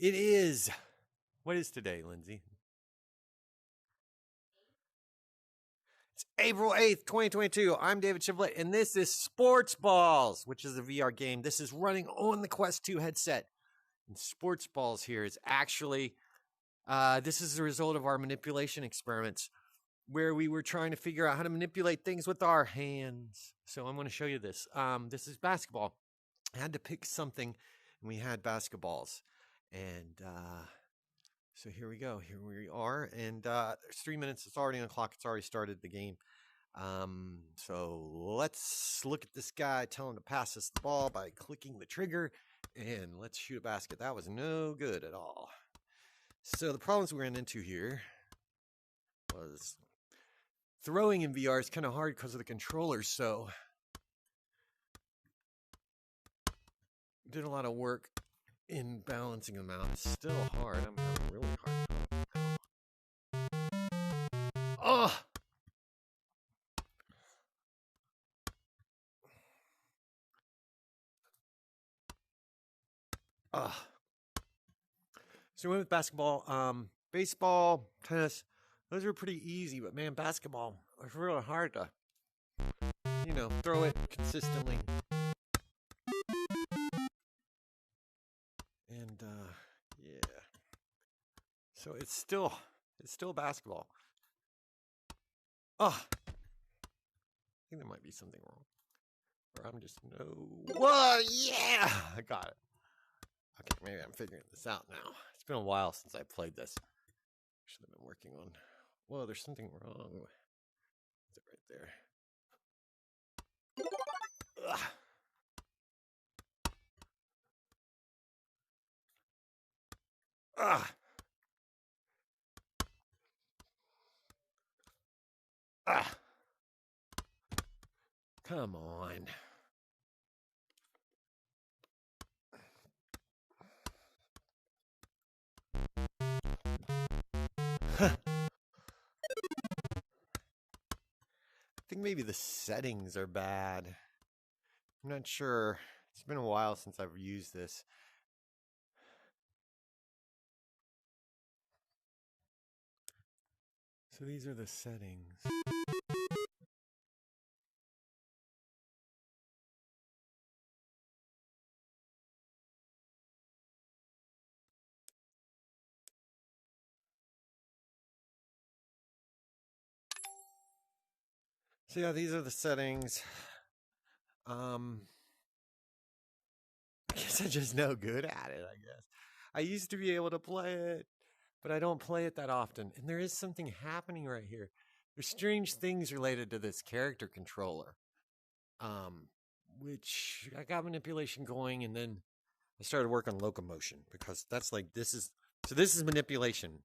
It is. What is today, Lindsay? It's April 8th, 2022. I'm David Chevrolet, and this is Sports Balls, which is a VR game. This is running on the Quest 2 headset. And Sports Balls here is actually, this is the result of our manipulation experiments where we were trying to figure out how to manipulate things with our hands. So I'm going to show you this. This is basketball. I had to pick something, and we had basketballs. And so here we go. Here we are. And there's 3 minutes. It's already on the clock. It's already started the game. So let's look at this guy, tell him to pass us the ball by clicking the trigger, and let's shoot a basket. That was no good at all. So the problems we ran into here was throwing in VR is kind of hard because of the controllers. So did a lot of work in balancing them out. It's still hard. I'm having really hard time. Oh! So we went with basketball, baseball, tennis. Those are pretty easy, but man, basketball was really hard to, throw it consistently. And yeah. So it's still basketball. Oh, I think there might be something wrong. Or I'm just Whoa, yeah! I got it. Okay, maybe I'm figuring this out now. It's been a while since I played this. Should have been working on. Whoa, there's something wrong. Is it right there? Ugh. Ah. Ah. Come on. I think maybe the settings are bad. I'm not sure. It's been a while since I've used this. So these are the settings. So yeah, these are the settings. I guess I'm just no good at it, I guess. I used to be able to play it, but I don't play it that often. And there is something happening right here. There's strange things related to this character controller. Which I got manipulation going, and then I started work on Locomotion because that's like this is manipulation.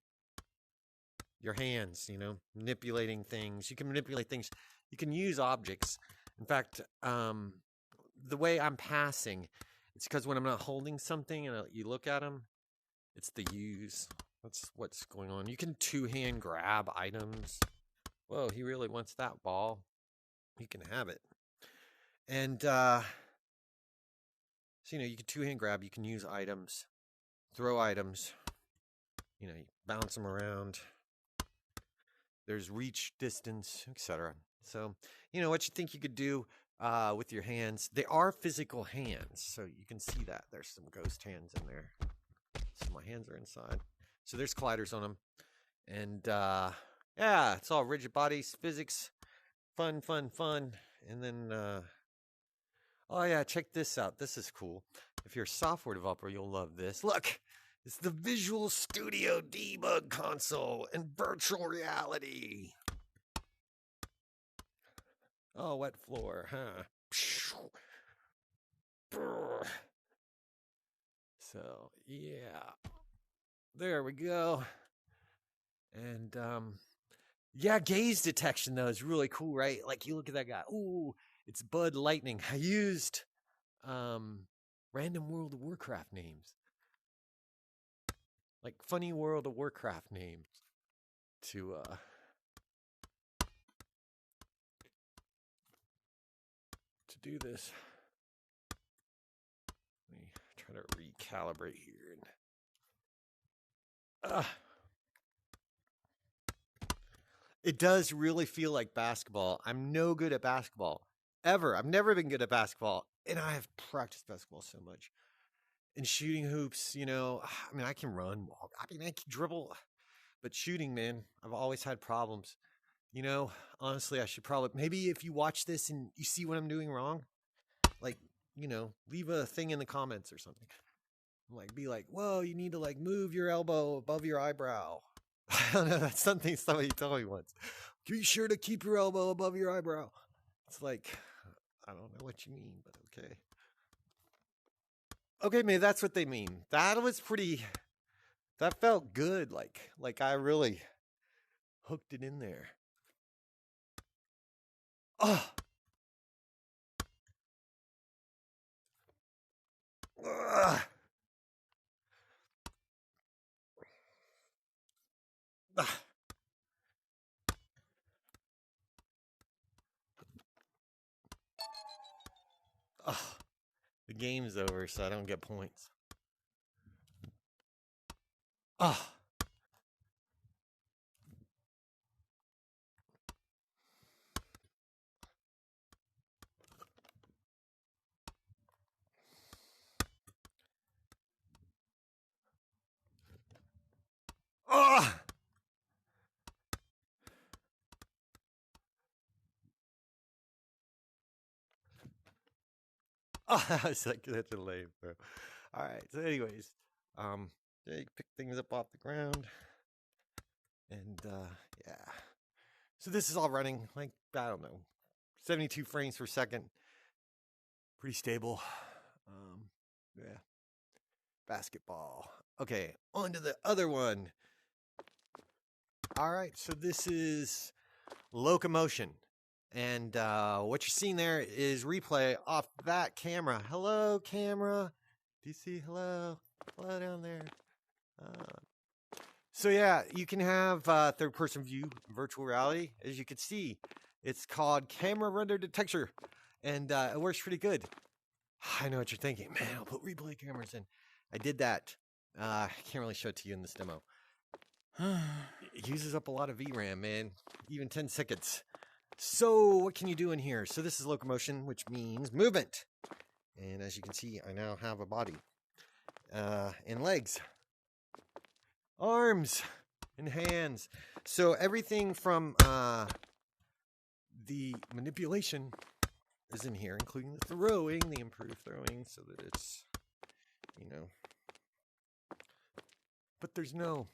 Your hands, manipulating things. You can manipulate things. You can use objects. In fact, the way I'm passing, it's because when I'm not holding something and you look at them, it's the use. That's what's going on. You can two-hand grab items. Whoa, he really wants that ball. He can have it. And, so, you can two-hand grab. You can use items, throw items. You bounce them around. There's reach, distance, etc. So, what you think you could do with your hands. They are physical hands, so you can see that. There's some ghost hands in there. So my hands are inside. So there's colliders on them. And, yeah, it's all rigid bodies, physics, fun. And then, oh yeah, check this out. This is cool. If you're a software developer, you'll love this. Look! It's the Visual Studio Debug Console in virtual reality. Oh, wet floor, huh? So, yeah. There we go. And, yeah, gaze detection, though, is really cool, right? Like, you look at that guy. Ooh, it's Bud Lightning. I used, random World of Warcraft names. Like funny World of Warcraft names to do this. Let me try to recalibrate here. It does really feel like basketball. I'm no good at basketball. Ever. I've never been good at basketball. And I have practiced basketball so much. And shooting hoops, you know, I mean, I can run, walk. I mean, I can dribble. But shooting, man, I've always had problems. You know, honestly, I should probably, maybe if you watch this and you see what I'm doing wrong, like, you know, leave a thing in the comments or something. Like, be like, whoa, you need to like move your elbow above your eyebrow. I don't know. That's something somebody told me once. Be sure to keep your elbow above your eyebrow. It's like, I don't know what you mean, but okay. Okay, maybe that's what they mean. That was pretty, that felt good. Like I really hooked it in there. Oh. Ugh. Ugh. Ugh. The game's over, so I don't get points. Ugh. Ugh. Oh, that was like such a lame, bro. All right. So, anyways, they pick things up off the ground, and yeah. So this is all running like I don't know, 72 frames per second. Pretty stable. Yeah. Basketball. Okay, on to the other one. All right. So this is Locomotion. And what you're seeing there is replay off that camera. Hello, camera. Do you see? Hello? Hello down there. So yeah, you can have third-person view virtual reality. As you can see, it's called camera render detector. And it works pretty good. I know what you're thinking. Man, I'll put replay cameras in. I did that. I can't really show it to you in this demo. It uses up a lot of VRAM, man. Even 10 seconds. So what can you do in here? So this is locomotion, which means movement. And as you can see, I now have a body. And legs. Arms. And hands. So everything from the manipulation is in here, including the throwing, the improved throwing, so that it's, you know. But there's no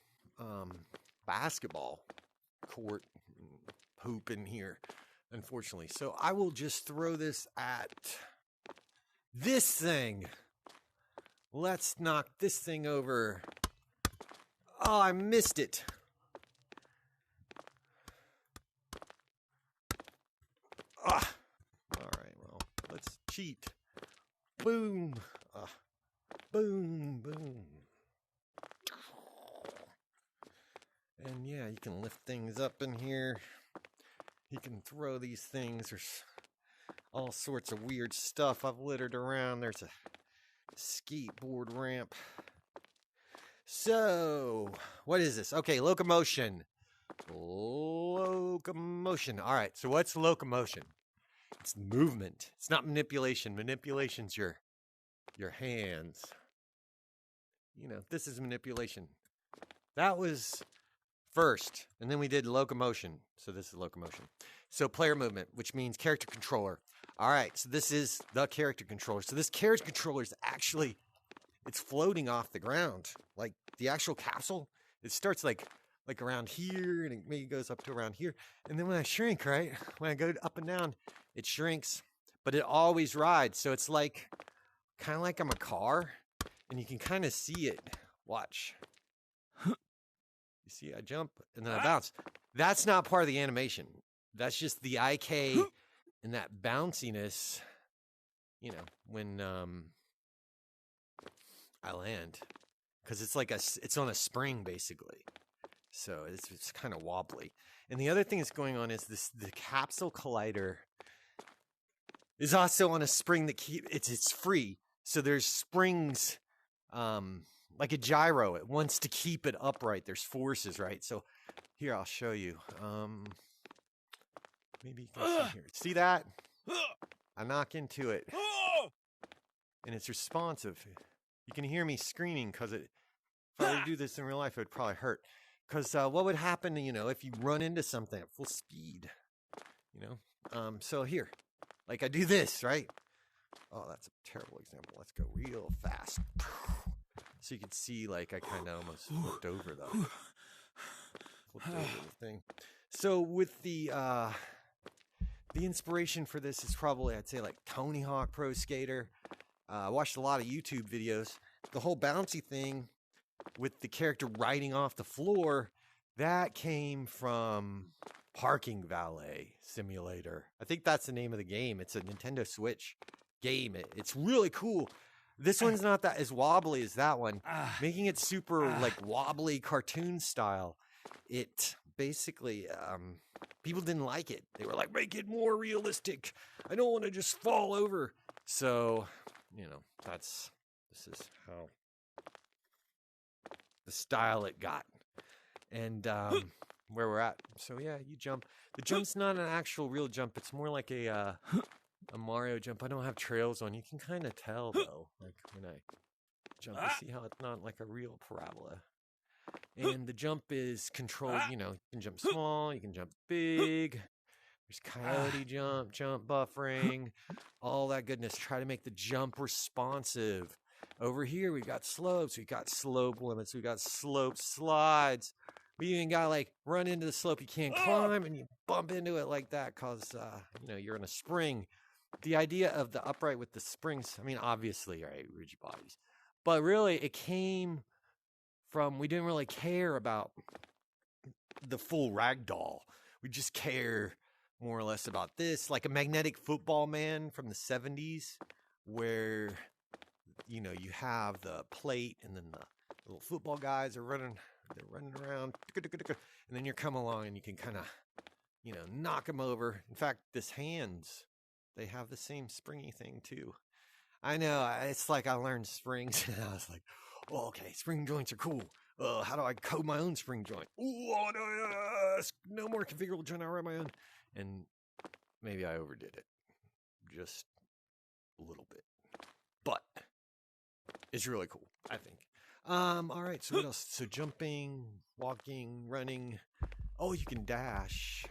basketball court hoop in here, unfortunately. So I will just throw this at this thing. Let's knock this thing over. Oh, I missed it. Ah. All right, well, let's cheat. Boom. Boom, boom. And yeah, you can lift things up in here. You can throw these things. There's all sorts of weird stuff I've littered around. There's a skateboard ramp. So, what is this? Okay, locomotion. Locomotion. All right, so what's locomotion? It's movement. It's not manipulation. Manipulation's your hands. You know, this is manipulation. That was first, and then we did locomotion. So this is locomotion. So player movement, which means character controller. All right, so this is the character controller. So this character controller is actually, it's floating off the ground. Like the actual capsule, it starts like around here, and it maybe goes up to around here. And then when I shrink, right, when I go up and down, it shrinks, but it always rides. So it's like, kind of like I'm a car, and you can kind of see it. Watch. You see, I jump, and then I bounce. That's not part of the animation. That's just the IK and that bounciness, you know, when I land. Because it's like it's on a spring, basically. So it's kind of wobbly. And the other thing that's going on is the capsule collider is also on a spring that it's free. So there's springs like a gyro. It wants to keep it upright. There's forces, right? So here, I'll show you. Maybe you can see here. See that? I knock into it, and it's responsive. You can hear me screaming because if I were to do this in real life, it would probably hurt. Because what would happen, if you run into something at full speed, So here, like I do this, right? Oh, that's a terrible example. Let's go real fast. So you can see, like, I kind of almost flipped over the thing. So with the inspiration for this is probably, I'd say, like Tony Hawk Pro Skater. I watched a lot of YouTube videos. The whole bouncy thing with the character riding off the floor, that came from Parking Valet Simulator. I think that's the name of the game. It's a Nintendo Switch game. It's really cool. This one's not that as wobbly as that one. Making it super like wobbly cartoon style. It basically, people didn't like it. They were like, make it more realistic. I don't want to just fall over. So, this is how the style it got. And where we're at. So yeah, you jump. The jump's not an actual real jump. It's more like a Mario jump. I don't have trails on. You can kind of tell though, like when I jump, you see how it's not like a real parabola. And the jump is controlled. You can jump small, you can jump big. There's coyote jump buffering, all that goodness. Try to make the jump responsive. Over here, we've got slopes. We've got slope limits. We've got slope slides. We even got like run into the slope you can't climb and you bump into it like that because, you're in a spring. The idea of the upright with the springs, I mean, obviously, right, rigid bodies. But really, it came from, we didn't really care about the full ragdoll. We just care more or less about this, like a magnetic football man from the 70s where, you have the plate and then the little football guys are running around, and then you come along and you can kind of, knock them over. In fact, this hands, they have the same springy thing too. I know, it's like I learned springs and I was like, oh, okay, spring joints are cool. How do I code my own spring joint? No more configurable joint, I write my own. And maybe I overdid it just a little bit, but it's really cool, I think. All right, so what else? So jumping, walking, running. Oh, you can dash.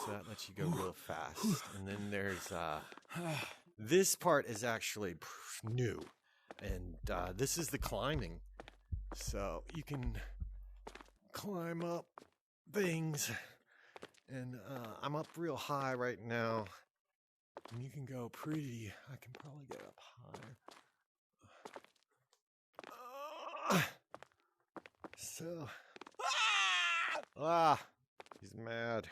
So that lets you go real fast. And then there's, this part is actually new. And this is the climbing. So you can climb up things. And I'm up real high right now. And you can go pretty, I can probably get up higher. So, he's mad.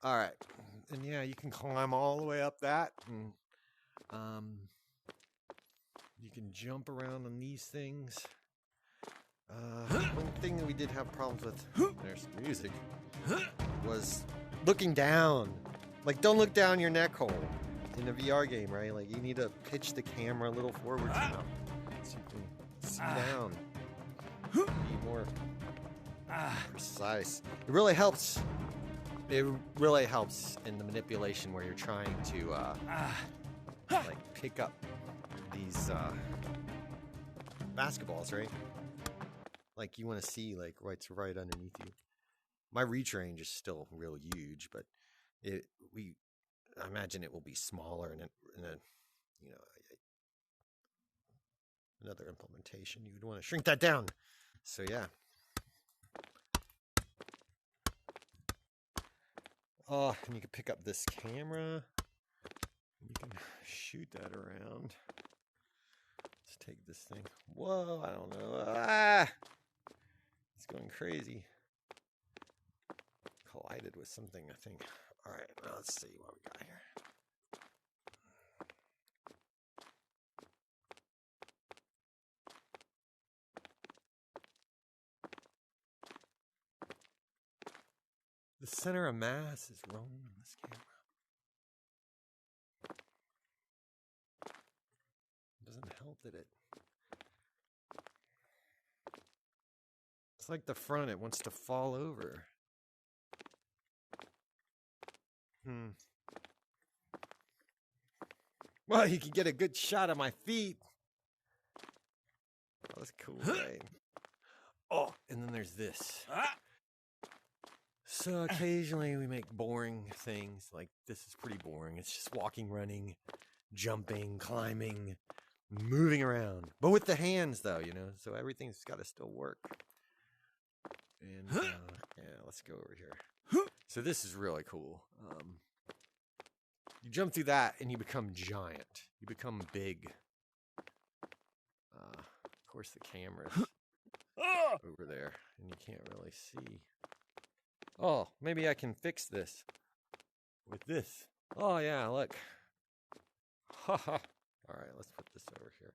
All right, and yeah, you can climb all the way up that, and you can jump around on these things. One thing that we did have problems with, there's music, was looking down. Like, don't look down your neck hole in a VR game, right? Like, you need to pitch the camera a little forward now, so you can see down. Be more precise. It really helps. It really helps in the manipulation where you're trying to like pick up these basketballs, right? Like you want to see like what's right underneath you. My reach range is still real huge, but I imagine it will be smaller in a another implementation. You would want to shrink that down. So yeah. Oh, and you can pick up this camera. You can shoot that around. Let's take this thing. Whoa, I don't know. It's going crazy. Collided with something, I think. All right, now let's see what we got here. The center of mass is wrong on this camera. It doesn't help that it It's like the front, it wants to fall over. Well, you can get a good shot of my feet. That was cool, right? Oh, and then there's this. So occasionally we make boring things. Like this is pretty boring. It's just walking, running, jumping, climbing, moving around. But with the hands though, you know, so everything's got to still work. And yeah, let's go over here. So this is really cool. You jump through that and you become giant. You become big. Of course the camera's over there and you can't really see. Oh, maybe I can fix this with this. Oh yeah, look. Haha. All right, let's put this over here.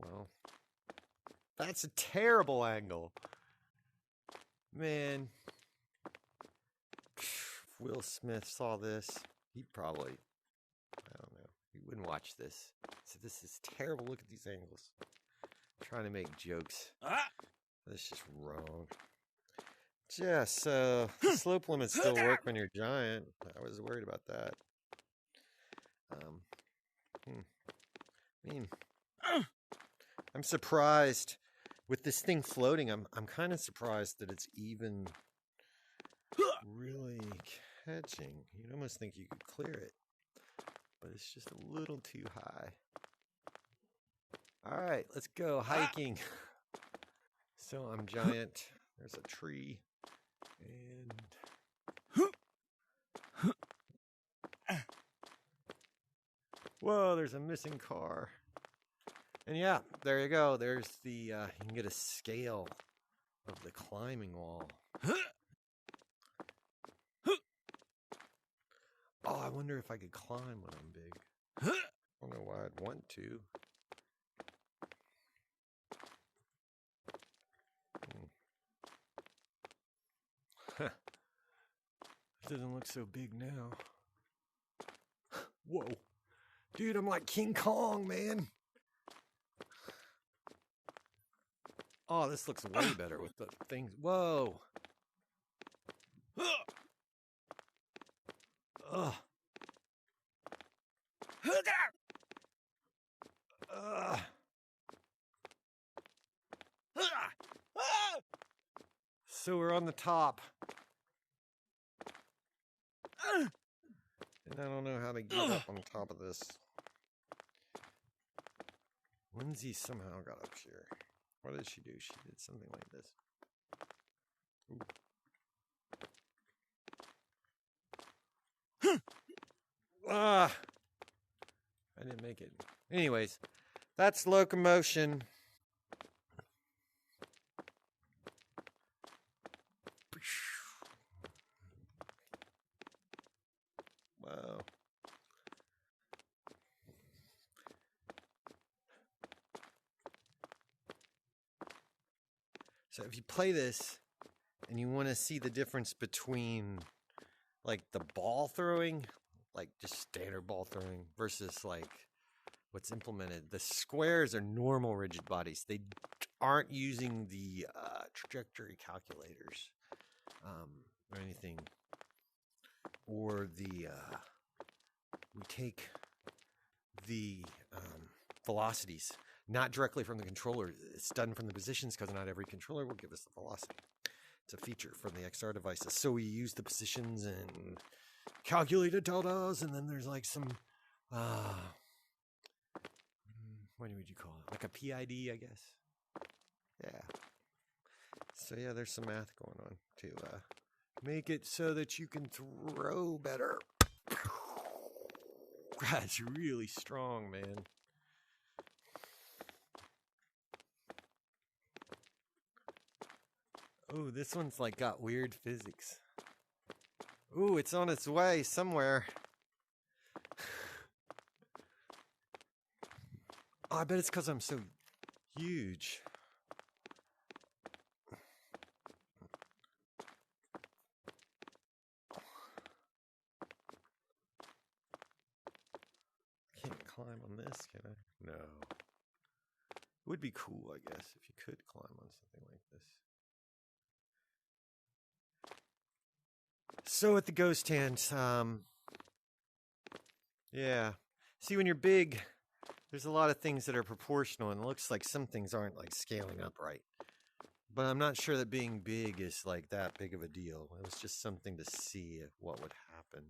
Well, that's a terrible angle. Man, if Will Smith saw this, he'd probably, I don't know, he wouldn't watch this. So this is terrible. Look at these angles. I'm trying to make jokes. That's just wrong. Yeah, so slope limits still work when you're giant. I was worried about that. I mean, I'm surprised with this thing floating. I'm kind of surprised that it's even really catching. You'd almost think you could clear it, but it's just a little too high. All right, let's go hiking. So I'm giant. There's a tree. And whoa, there's a missing car. And yeah, there you go. There's the, you can get a scale of the climbing wall. Oh, I wonder if I could climb when I'm big. I don't know why I'd want to. It doesn't look so big now. Whoa. Dude, I'm like King Kong, man. Oh, this looks way better with the things. Whoa. Ugh. So we're on the top. And I don't know how to get up on top of this. Lindsay somehow got up here. What did she do? She did something like this. Ah! I didn't make it. Anyways, that's Locomotion. Wow. So if you play this and you want to see the difference between like the ball throwing, like just standard ball throwing versus like what's implemented, the squares are normal rigid bodies. They aren't using the trajectory calculators or anything. Or the, we take the velocities, not directly from the controller. It's done from the positions because not every controller will give us the velocity. It's a feature from the XR devices. So we use the positions and calculated deltas, and then there's like some, what would you call it? Like a PID, I guess. Yeah. So yeah, there's some math going on to make it so that you can throw better. That's really strong, man. Oh, this one's like got weird physics. Ooh, it's on its way somewhere. Oh, I bet it's because I'm so huge. I can't climb on this, can I? No. It would be cool, I guess, if you could climb on something like this. So at the ghost hand, yeah. See, when you're big, there's a lot of things that are proportional, and it looks like some things aren't like scaling up right. But I'm not sure that being big is like that big of a deal. It was just something to see what would happen.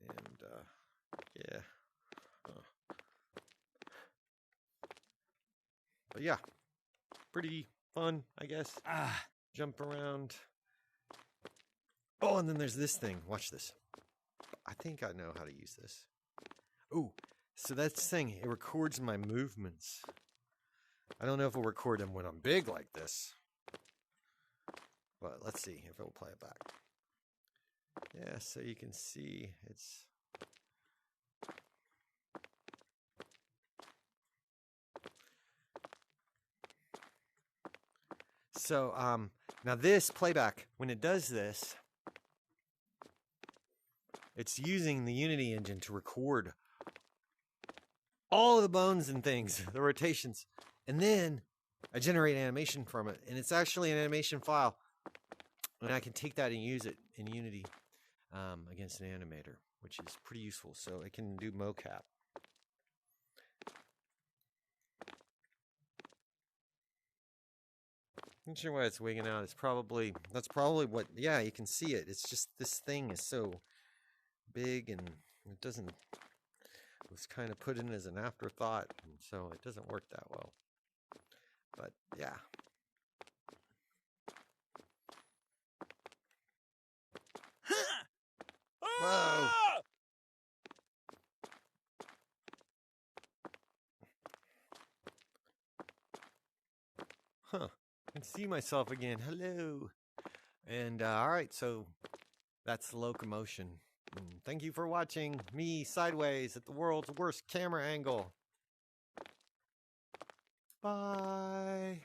And yeah. But yeah, pretty fun, I guess. Jump around. Oh, and then there's this thing. Watch this. I think I know how to use this. Ooh, so that's the thing. It records my movements. I don't know if it'll record them when I'm big like this. But let's see if it'll play it back. Yeah, so you can see it's... So, now this playback, when it does this, it's using the Unity engine to record all of the bones and things, the rotations, and then I generate animation from it, and it's actually an animation file, and I can take that and use it in Unity against an animator, which is pretty useful. So it can do mocap. I'm not sure why it's wigging out. It's probably, that's probably what, yeah, you can see it. It's just this thing is so big and it doesn't, it was kind of put in as an afterthought, and so it doesn't work that well. But yeah. Whoa! Huh. I can see myself again. Hello. And all right, so that's the Locomotion. And thank you for watching me sideways at the world's worst camera angle. Bye.